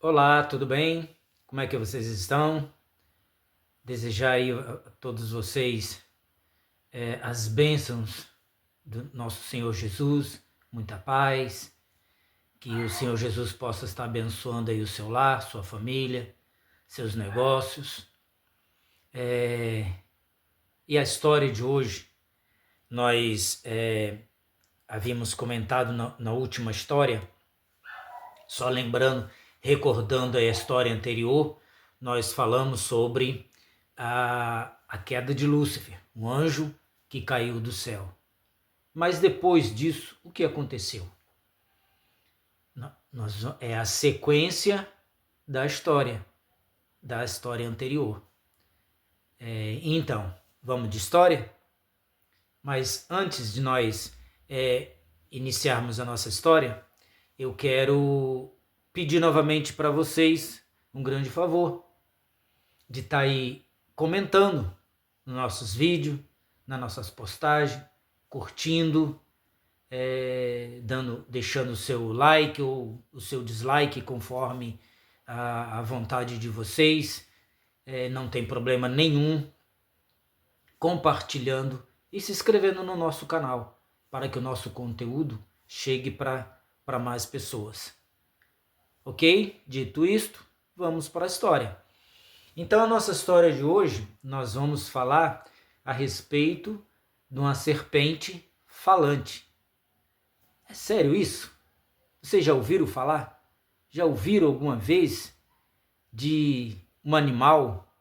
Olá, tudo bem? Como é que vocês estão? Desejar aí a todos vocês as bênçãos do nosso Senhor Jesus, muita paz, que o Senhor Jesus possa estar abençoando aí o seu lar, sua família, seus negócios. E a história de hoje, nós havíamos comentado na última história, só lembrando, recordando a história anterior, nós falamos sobre a queda de Lúcifer, um anjo que caiu do céu. Mas depois disso, o que aconteceu? É a sequência da história anterior. Então, vamos de história? Mas antes de nós iniciarmos a nossa história, eu quero pedir novamente para vocês um grande favor de estar aí comentando nos nossos vídeos, nas nossas postagens, curtindo, deixando o seu like ou o seu dislike conforme a vontade de vocês, não tem problema nenhum, compartilhando e se inscrevendo no nosso canal para que o nosso conteúdo chegue para mais pessoas. Ok? Dito isto, vamos para a história. Então, a nossa história de hoje, nós vamos falar a respeito de uma serpente falante. É sério isso? Vocês já ouviram falar? Já ouviram alguma vez de um animal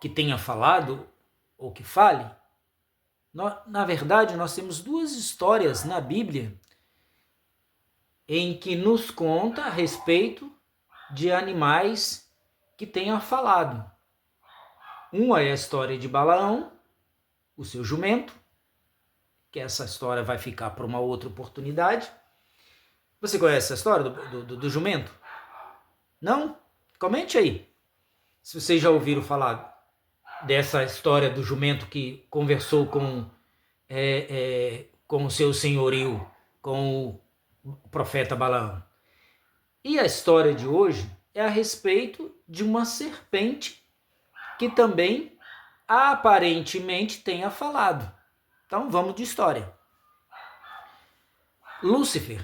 que tenha falado ou que fale? Na verdade, nós temos duas histórias na Bíblia em que nos conta a respeito de animais que tenham falado. Uma é a história de Balaão, o seu jumento, que essa história vai ficar para uma outra oportunidade. Você conhece essa história do jumento? Não? Comente aí, se vocês já ouviram falar dessa história do jumento que conversou com o seu senhorio, com o profeta Balaão. E a história de hoje é a respeito de uma serpente que também aparentemente tenha falado. Então vamos de história. Lúcifer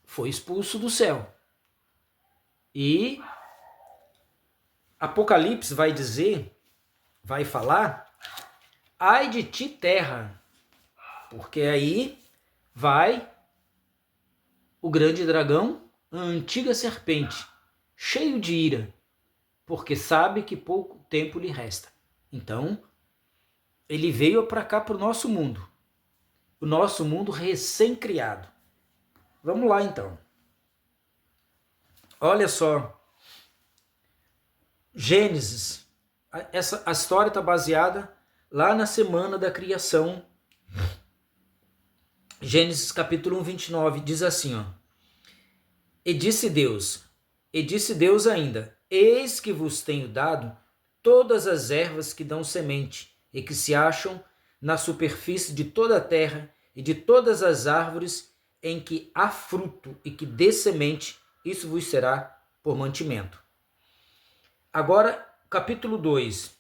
foi expulso do céu. E Apocalipse vai falar, ai de ti terra, porque aí vai o grande dragão, a antiga serpente, cheio de ira, porque sabe que pouco tempo lhe resta. Então, ele veio para cá, para o nosso mundo recém-criado. Vamos lá, então. Olha só, Gênesis, a história está baseada lá na semana da criação. Gênesis capítulo 1, 29, diz assim, ó. E disse Deus ainda, eis que vos tenho dado todas as ervas que dão semente e que se acham na superfície de toda a terra e de todas as árvores em que há fruto e que dê semente, isso vos será por mantimento. Agora, capítulo 2,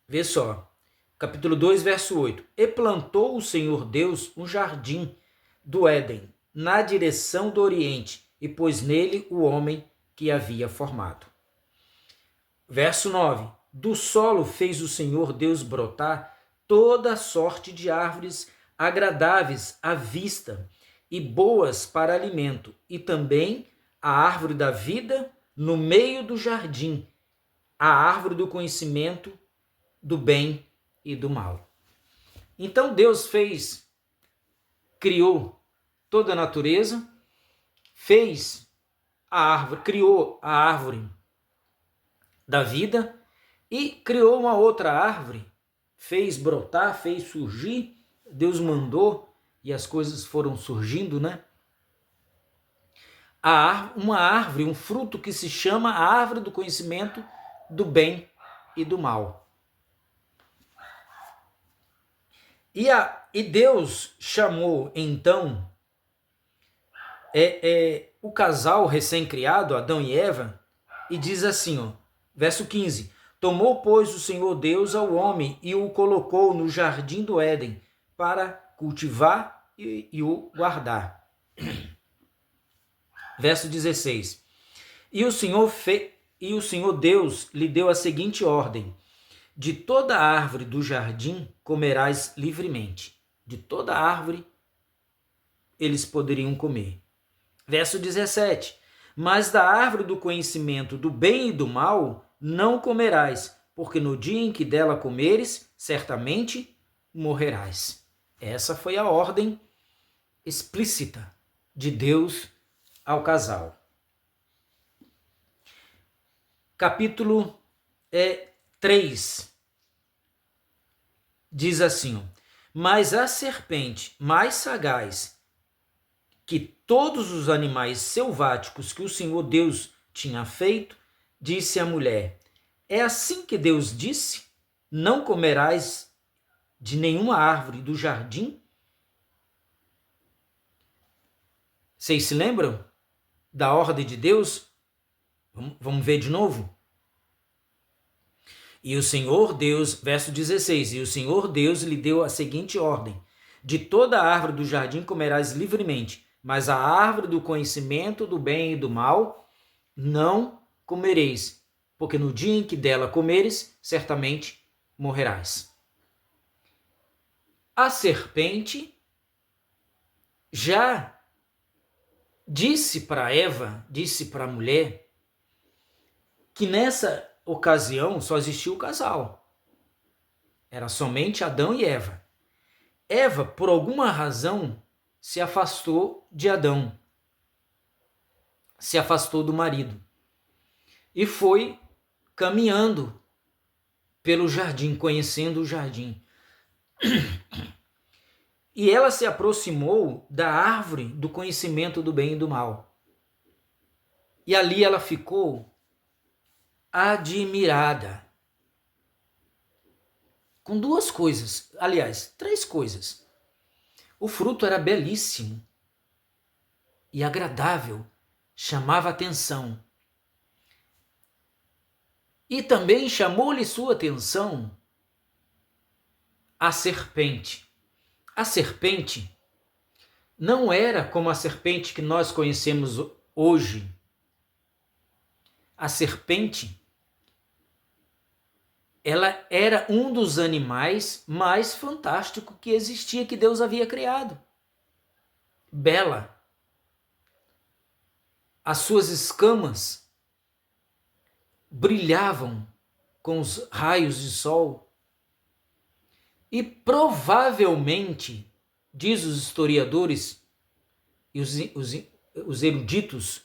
vê só, capítulo 2, verso 8. E plantou o Senhor Deus um jardim do Éden, na direção do Oriente, e pôs nele o homem que havia formado. Verso 9. Do solo fez o Senhor Deus brotar toda sorte de árvores agradáveis à vista e boas para alimento, e também a árvore da vida no meio do jardim, a árvore do conhecimento do bem e do mal. Então Deus criou toda a natureza, criou a árvore da vida e criou uma outra árvore, fez brotar, fez surgir, Deus mandou e as coisas foram surgindo, né? Uma árvore, um fruto que se chama a árvore do conhecimento do bem e do mal. E Deus chamou então o casal recém-criado, Adão e Eva, e diz assim, ó, verso 15: Tomou, pois, o Senhor Deus ao homem e o colocou no jardim do Éden para cultivar e o guardar. Verso 16: E o Senhor Deus lhe deu a seguinte ordem: De toda árvore do jardim comerás livremente. De toda árvore eles poderiam comer. Verso 17: Mas da árvore do conhecimento do bem e do mal não comerás, porque no dia em que dela comeres, certamente morrerás. Essa foi a ordem explícita de Deus ao casal. Capítulo 3 diz assim: Mas a serpente, mais sagaz que todos os animais selváticos que o Senhor Deus tinha feito, disse à mulher: É assim que Deus disse: Não comerás de nenhuma árvore do jardim? Vocês se lembram da ordem de Deus? Vamos ver de novo? E o Senhor Deus, verso 16, e o Senhor Deus lhe deu a seguinte ordem: De toda árvore do jardim comerás livremente, mas a árvore do conhecimento do bem e do mal não comereis, porque no dia em que dela comeres, certamente morrerás. A serpente já disse para Eva, disse para a mulher, que nessa ocasião só existia o casal. Era somente Adão e Eva. Eva, por alguma razão, se afastou de Adão, se afastou do marido e foi caminhando pelo jardim, conhecendo o jardim. E ela se aproximou da árvore do conhecimento do bem e do mal. E ali ela ficou admirada com duas coisas, aliás, três coisas. O fruto era belíssimo e agradável, chamava atenção. E também chamou-lhe sua atenção a serpente. A serpente não era como a serpente que nós conhecemos hoje. A serpente, ela era um dos animais mais fantásticos que existia, que Deus havia criado. Bela. As suas escamas brilhavam com os raios de sol. E provavelmente, diz os historiadores e os eruditos,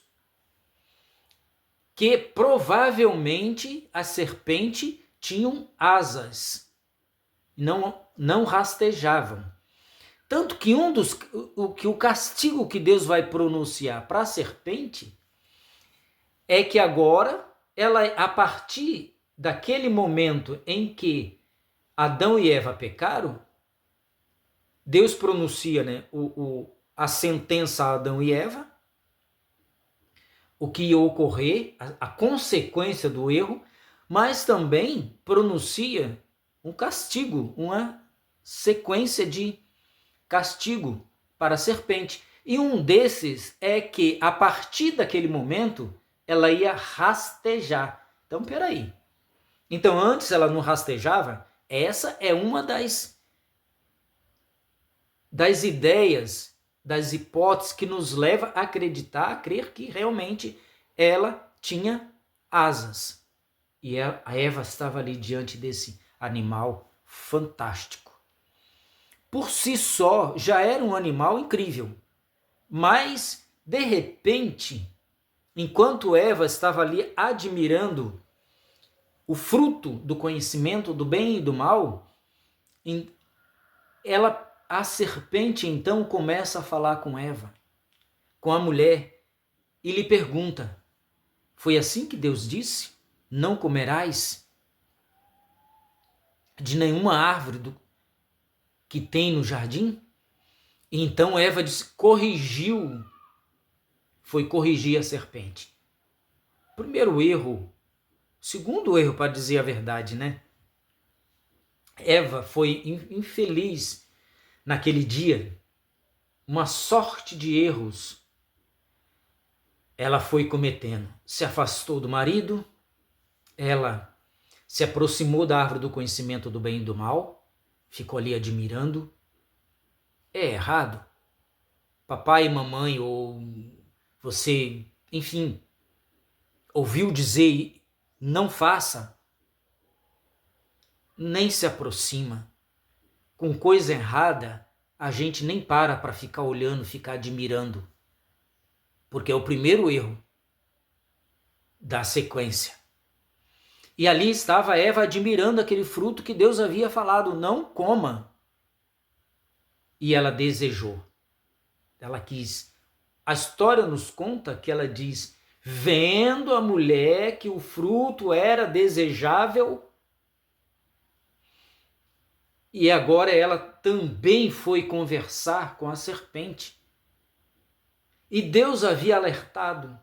que provavelmente a serpente tinham asas, não rastejavam. Tanto que o castigo que Deus vai pronunciar para a serpente é que agora, ela, a partir daquele momento em que Adão e Eva pecaram, Deus pronuncia, né, a sentença a Adão e Eva, o que ia ocorrer, a consequência do erro, mas também pronuncia um castigo, uma sequência de castigo para a serpente. E um desses é que, a partir daquele momento, ela ia rastejar. Então, peraí. Então, antes ela não rastejava? Essa é uma das ideias, das hipóteses que nos leva a acreditar, a crer que realmente ela tinha asas. E a Eva estava ali diante desse animal fantástico. Por si só, já era um animal incrível. Mas, de repente, enquanto Eva estava ali admirando o fruto do conhecimento do bem e do mal, a serpente então começa a falar com Eva, com a mulher, e lhe pergunta: foi assim que Deus disse? Não comerás de nenhuma árvore que tem no jardim? E então Eva corrigiu foi corrigir a serpente. Primeiro erro, segundo erro, para dizer a verdade, né? Eva foi infeliz naquele dia, uma sorte de erros ela foi cometendo. Se afastou do marido, ela se aproximou da árvore do conhecimento do bem e do mal, ficou ali admirando. É errado? Papai e mamãe, ou você, enfim, ouviu dizer não faça, nem se aproxima. Com coisa errada, a gente nem para ficar olhando, ficar admirando. Porque é o primeiro erro da sequência. E ali estava Eva admirando aquele fruto que Deus havia falado, não coma. E ela desejou. Ela quis. A história nos conta que ela diz, vendo a mulher que o fruto era desejável, e agora ela também foi conversar com a serpente. E Deus havia alertado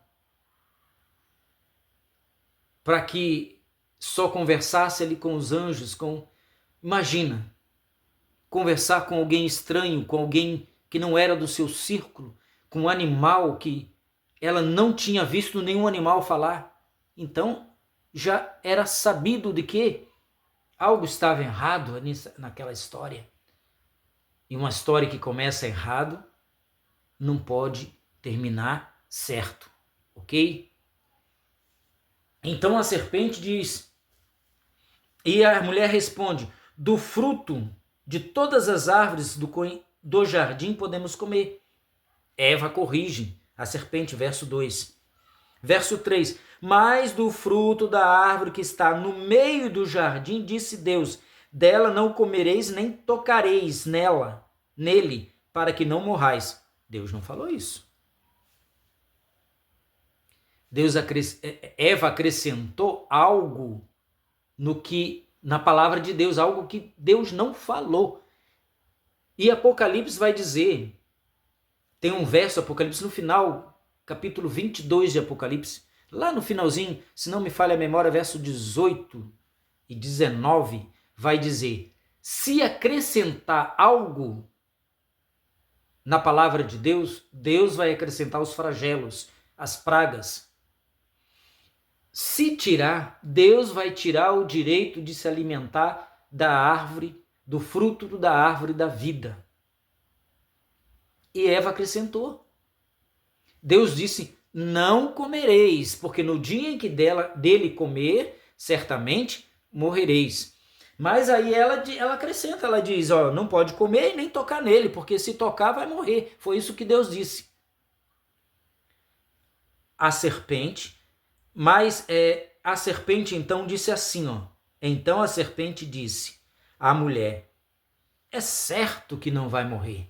para que só conversasse ali com os anjos, imagina, conversar com alguém estranho, com alguém que não era do seu círculo, com um animal que ela não tinha visto nenhum animal falar. Então, já era sabido de que algo estava errado naquela história. E uma história que começa errado não pode terminar certo, ok? Então a serpente diz, e a mulher responde, do fruto de todas as árvores do jardim podemos comer. Eva corrige a serpente, verso 2. Verso 3, mas do fruto da árvore que está no meio do jardim, disse Deus, dela não comereis nem tocareis nele, para que não morrais. Deus não falou isso. Eva acrescentou algo na palavra de Deus, algo que Deus não falou. E Apocalipse vai dizer, tem um verso, Apocalipse no final, capítulo 22 de Apocalipse, lá no finalzinho, se não me falha a memória, verso 18 e 19, vai dizer, se acrescentar algo na palavra de Deus, Deus vai acrescentar os flagelos, as pragas. Se tirar, Deus vai tirar o direito de se alimentar da árvore, do fruto da árvore da vida. E Eva acrescentou. Deus disse, não comereis, porque no dia em que dele comer, certamente morrereis. Mas aí ela acrescenta, ela diz, não pode comer e nem tocar nele, porque se tocar vai morrer. Foi isso que Deus disse. A serpente, mas a serpente então disse assim, então a serpente disse à mulher, é certo que não vai morrer.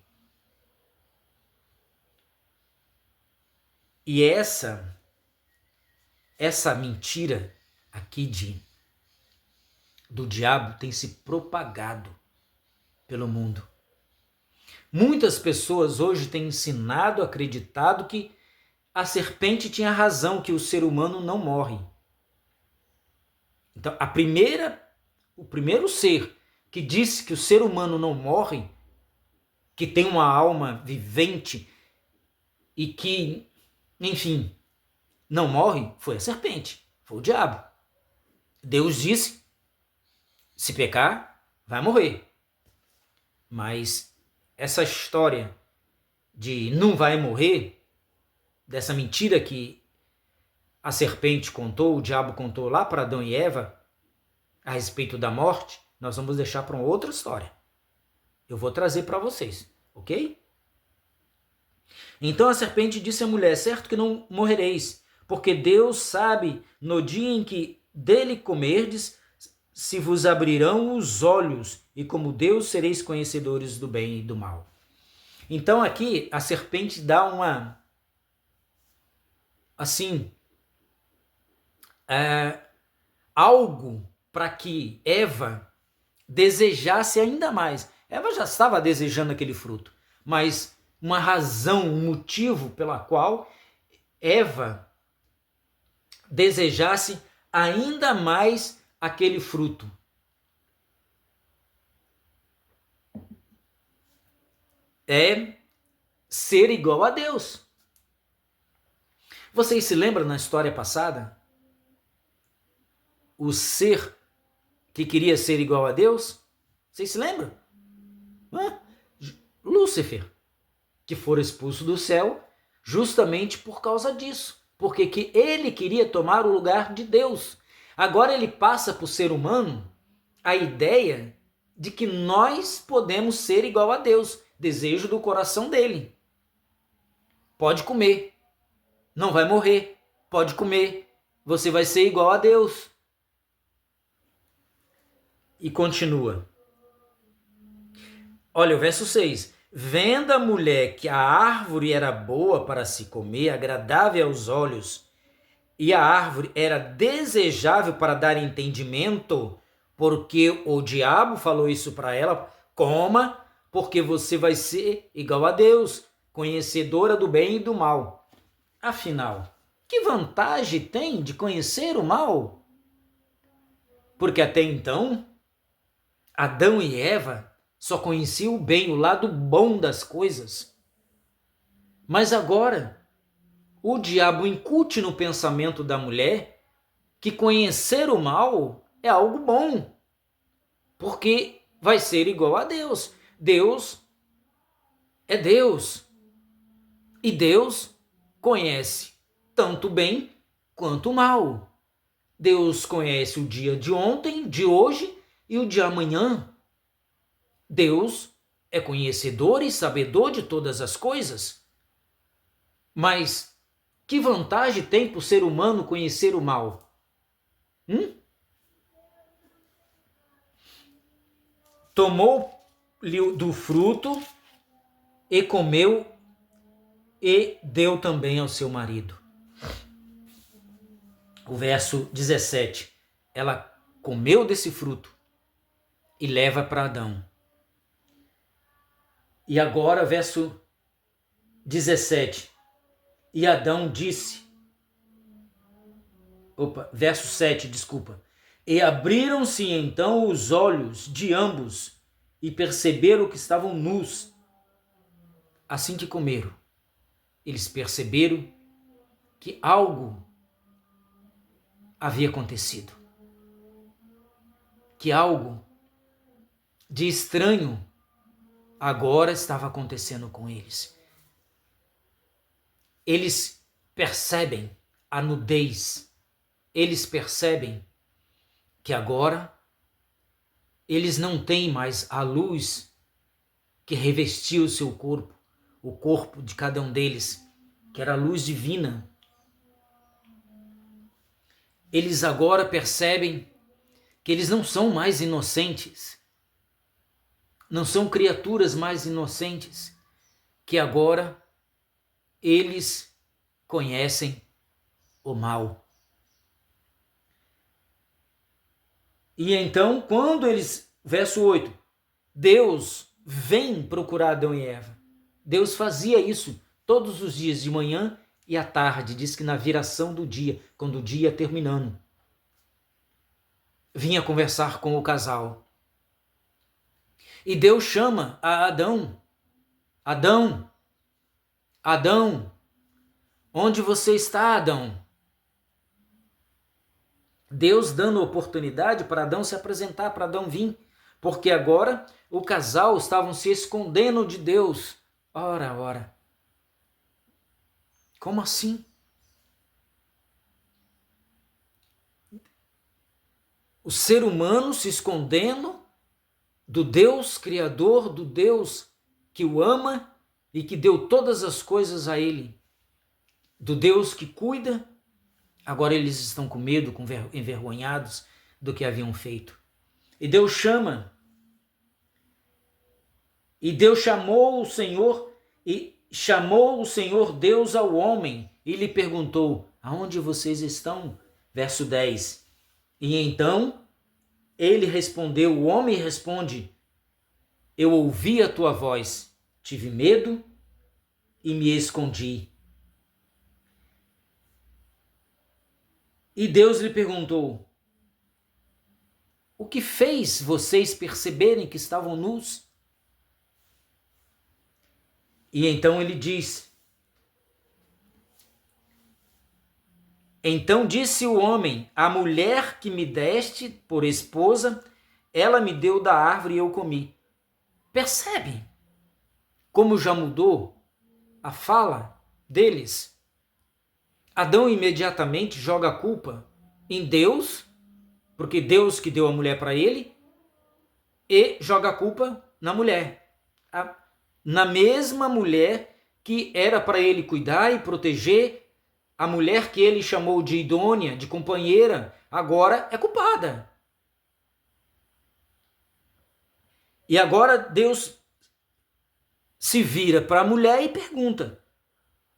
E essa mentira aqui do diabo tem se propagado pelo mundo. Muitas pessoas hoje têm ensinado, acreditado que a serpente tinha razão, que o ser humano não morre. Então, o primeiro ser que disse que o ser humano não morre, que tem uma alma vivente e que, enfim, não morre, foi a serpente, foi o diabo. Deus disse, se pecar, vai morrer. Mas essa história de não vai morrer, dessa mentira que a serpente contou, o diabo contou lá para Adão e Eva, a respeito da morte, nós vamos deixar para uma outra história. Eu vou trazer para vocês, ok? Então a serpente disse à mulher, certo que não morrereis, porque Deus sabe, no dia em que dele comerdes, se vos abrirão os olhos, e como Deus sereis conhecedores do bem e do mal. Então aqui a serpente dá algo para que Eva desejasse ainda mais. Eva já estava desejando aquele fruto, mas uma razão, um motivo pela qual Eva desejasse ainda mais aquele fruto. É ser igual a Deus. Vocês se lembram na história passada? O ser que queria ser igual a Deus? Vocês se lembram? Lúcifer, que foi expulso do céu justamente por causa disso. Porque que ele queria tomar o lugar de Deus. Agora ele passa para o ser humano a ideia de que nós podemos ser igual a Deus. Desejo do coração dele. Pode comer. Não vai morrer. Pode comer. Você vai ser igual a Deus. E continua. Olha o verso 6. Vendo a mulher que a árvore era boa para se comer, agradável aos olhos, e a árvore era desejável para dar entendimento, porque o diabo falou isso para ela, coma, porque você vai ser igual a Deus, conhecedora do bem e do mal. Afinal, que vantagem tem de conhecer o mal? Porque até então, Adão e Eva só conheciam o bem, o lado bom das coisas. Mas agora, o diabo incute no pensamento da mulher que conhecer o mal é algo bom, porque vai ser igual a Deus. Deus é Deus. E Deus conhece tanto o bem quanto o mal. Deus conhece o dia de ontem, de hoje e o de amanhã. Deus é conhecedor e sabedor de todas as coisas. Mas que vantagem tem para o ser humano conhecer o mal? Tomou-lhe do fruto e comeu e deu também ao seu marido. O verso 17. Ela comeu desse fruto e leva para Adão. E agora, verso 17. E Adão disse... verso 7, desculpa. E abriram-se então os olhos de ambos e perceberam que estavam nus. Assim que comeram, eles perceberam que algo havia acontecido. Que algo de estranho agora estava acontecendo com eles. Eles percebem a nudez. Eles percebem que agora eles não têm mais a luz que revestia o seu corpo, o corpo de cada um deles, que era a luz divina. Eles agora percebem que eles não são mais inocentes, não são criaturas mais inocentes, que agora eles conhecem o mal. E então, quando eles, verso 8, Deus vem procurar Adão e Eva. Deus fazia isso todos os dias, de manhã e à tarde, diz que na viração do dia, quando o dia ia terminando. Vinha conversar com o casal. E Deus chama a Adão. Adão, Adão, onde você está, Adão? Deus dando oportunidade para Adão se apresentar, para Adão vir, porque agora o casal estavam se escondendo de Deus. Ora. Como assim? O ser humano se escondendo do Deus Criador, do Deus que o ama e que deu todas as coisas a ele, do Deus que cuida. Agora eles estão com medo, envergonhados do que haviam feito. E Deus chama. E Deus chamou o Senhor Deus ao homem e lhe perguntou: aonde vocês estão? Verso 10. E então ele respondeu, o homem responde: eu ouvi a tua voz, tive medo e me escondi. E Deus lhe perguntou: o que fez vocês perceberem que estavam nus? E então ele diz: então disse o homem: a mulher que me deste por esposa, ela me deu da árvore e eu comi. Percebe como já mudou a fala deles? Adão imediatamente joga a culpa em Deus, porque Deus que deu a mulher para ele, e joga a culpa na mulher. Na mesma mulher que era para ele cuidar e proteger, a mulher que ele chamou de idônea, de companheira, agora é culpada. E agora Deus se vira para a mulher e pergunta: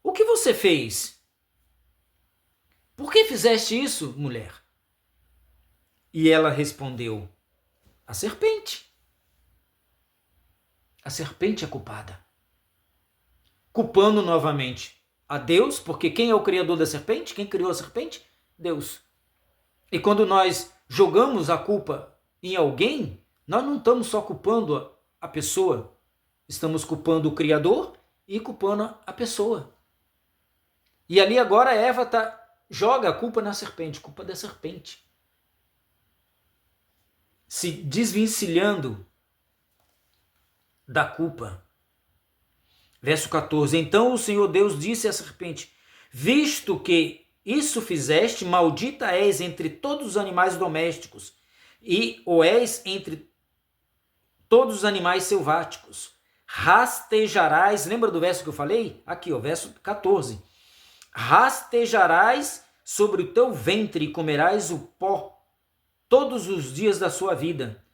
o que você fez? Por que fizeste isso, mulher? E ela respondeu: a serpente. A serpente é culpada. Culpando novamente a Deus, porque quem é o criador da serpente? Quem criou a serpente? Deus. E quando nós jogamos a culpa em alguém, nós não estamos só culpando a pessoa, estamos culpando o Criador e culpando a pessoa. E ali agora Eva joga a culpa na serpente, culpa da serpente. Se desvencilhando da culpa. Verso 14: então o Senhor Deus disse à serpente: visto que isso fizeste, maldita és entre todos os animais domésticos, e o és entre todos os animais selváticos. Rastejarás, lembra do verso que eu falei? Aqui, ó, verso 14. Rastejarás sobre o teu ventre e comerás o pó todos os dias da sua vida.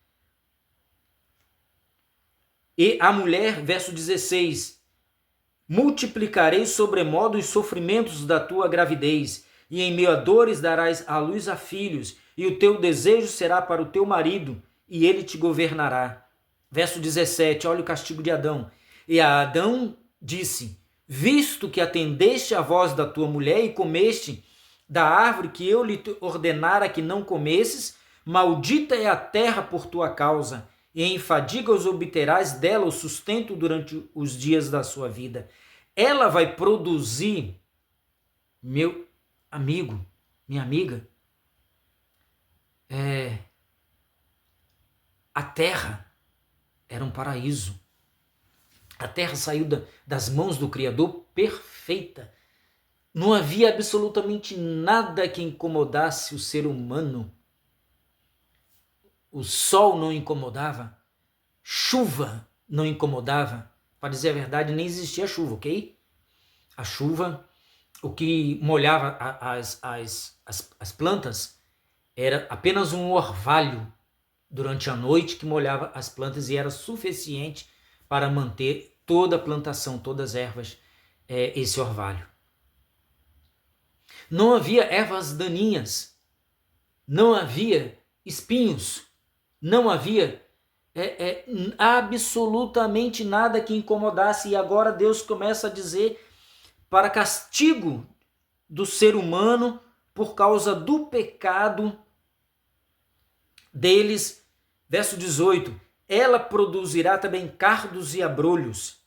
E a mulher, verso 16, multiplicarei sobremodo os sofrimentos da tua gravidez, e em meio a dores darás à luz a filhos, e o teu desejo será para o teu marido, e ele te governará. Verso 17, olha o castigo de Adão. E a Adão disse: visto que atendeste à voz da tua mulher e comeste da árvore que eu lhe ordenara que não comesses, maldita é a terra por tua causa, e em fadigas obterás dela o sustento durante os dias da sua vida. Ela vai produzir, meu amigo, minha amiga, a terra era um paraíso. A terra saiu das mãos do Criador perfeita. Não havia absolutamente nada que incomodasse o ser humano. O sol não incomodava, chuva não incomodava. Para dizer a verdade, nem existia chuva, ok? A chuva, o que molhava as plantas, era apenas um orvalho durante a noite que molhava as plantas e era suficiente para manter toda a plantação, todas as ervas, esse orvalho. Não havia ervas daninhas, não havia espinhos, não havia absolutamente nada que incomodasse. E agora Deus começa a dizer, para castigo do ser humano por causa do pecado deles, verso 18, ela produzirá também cardos e abrolhos,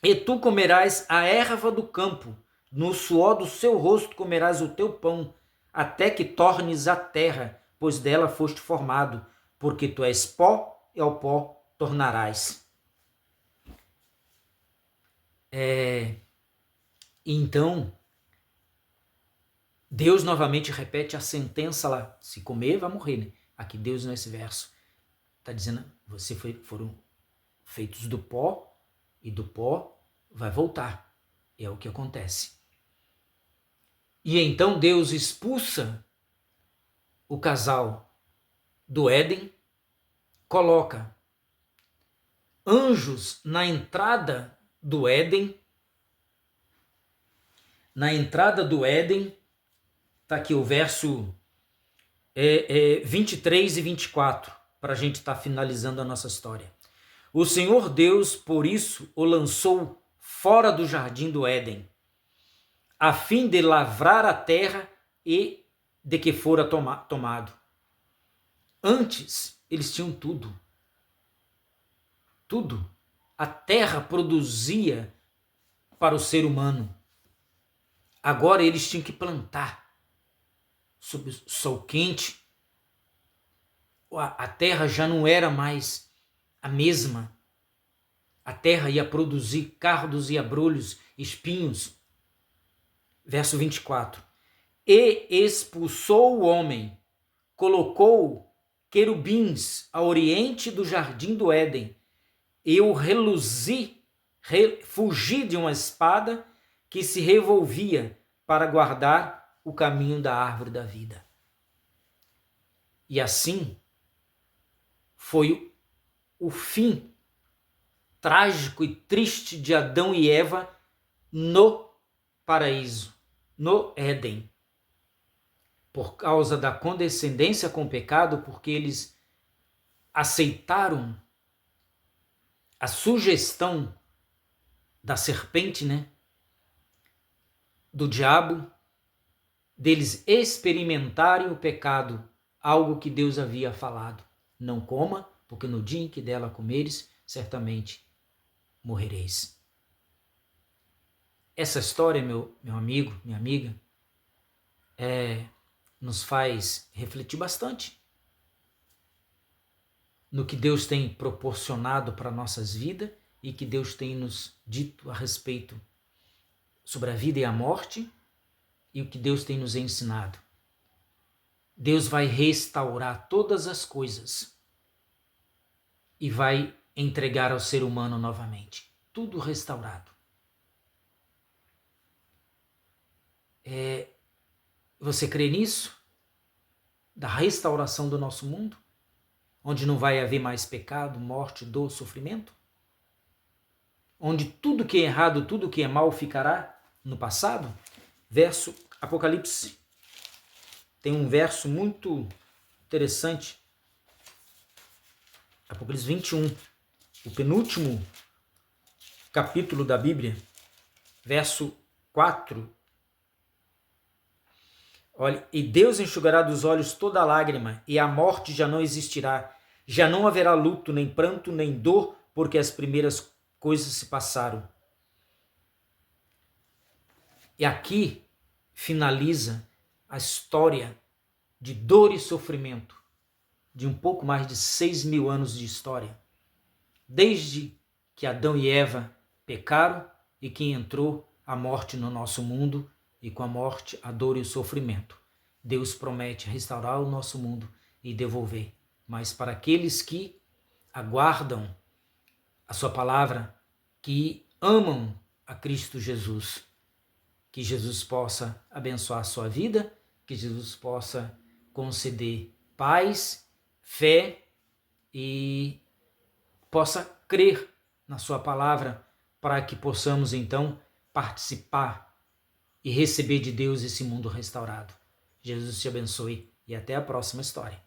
e tu comerás a erva do campo, no suor do seu rosto comerás o teu pão, até que tornes a terra, pois dela foste formado, porque tu és pó e ao pó tornarás. Então, Deus novamente repete a sentença lá, se comer vai morrer, né? Aqui Deus nesse verso está dizendo, foram feitos do pó e do pó vai voltar. É o que acontece. E então Deus expulsa o casal do Éden, coloca anjos na entrada do Éden. Na entrada do Éden, está aqui o verso 23 e 24, para a gente estar finalizando a nossa história. O Senhor Deus, por isso, o lançou fora do jardim do Éden, a fim de lavrar a terra e de que fora tomado. Antes, eles tinham tudo. Tudo. A terra produzia para o ser humano. Agora eles tinham que plantar sob o sol quente. A terra já não era mais a mesma. A terra ia produzir cardos e abrolhos, espinhos. Verso 24. E expulsou o homem, colocou querubins a oriente do jardim do Éden. Eu fugi de uma espada que se revolvia para guardar o caminho da árvore da vida. E assim foi o fim trágico e triste de Adão e Eva no paraíso, no Éden. Por causa da condescendência com o pecado, porque eles aceitaram a sugestão da serpente, né? Do diabo, deles experimentarem o pecado, algo que Deus havia falado. Não coma, porque no dia em que dela comeres, certamente morrereis. Essa história, meu amigo, minha amiga, nos faz refletir bastante no que Deus tem proporcionado para nossas vidas e que Deus tem nos dito a respeito sobre a vida e a morte e o que Deus tem nos ensinado. Deus vai restaurar todas as coisas e vai entregar ao ser humano novamente. Tudo restaurado. Você crê nisso? Da restauração do nosso mundo? Onde não vai haver mais pecado, morte, dor, sofrimento? Onde tudo que é errado, tudo que é mal ficará no passado? Verso Apocalipse. Tem um verso muito interessante. Apocalipse 21. O penúltimo capítulo da Bíblia. Verso 4. Olha, e Deus enxugará dos olhos toda lágrima, e a morte já não existirá. Já não haverá luto, nem pranto, nem dor, porque as primeiras coisas se passaram. E aqui finaliza a história de dor e sofrimento de um pouco mais de 6.000 anos de história. Desde que Adão e Eva pecaram e que entrou a morte no nosso mundo, e com a morte, a dor e o sofrimento. Deus promete restaurar o nosso mundo e devolver. Mas para aqueles que aguardam a sua palavra, que amam a Cristo Jesus, que Jesus possa abençoar a sua vida, que Jesus possa conceder paz, fé e possa crer na sua palavra para que possamos então participar e receber de Deus esse mundo restaurado. Jesus te abençoe e até a próxima história.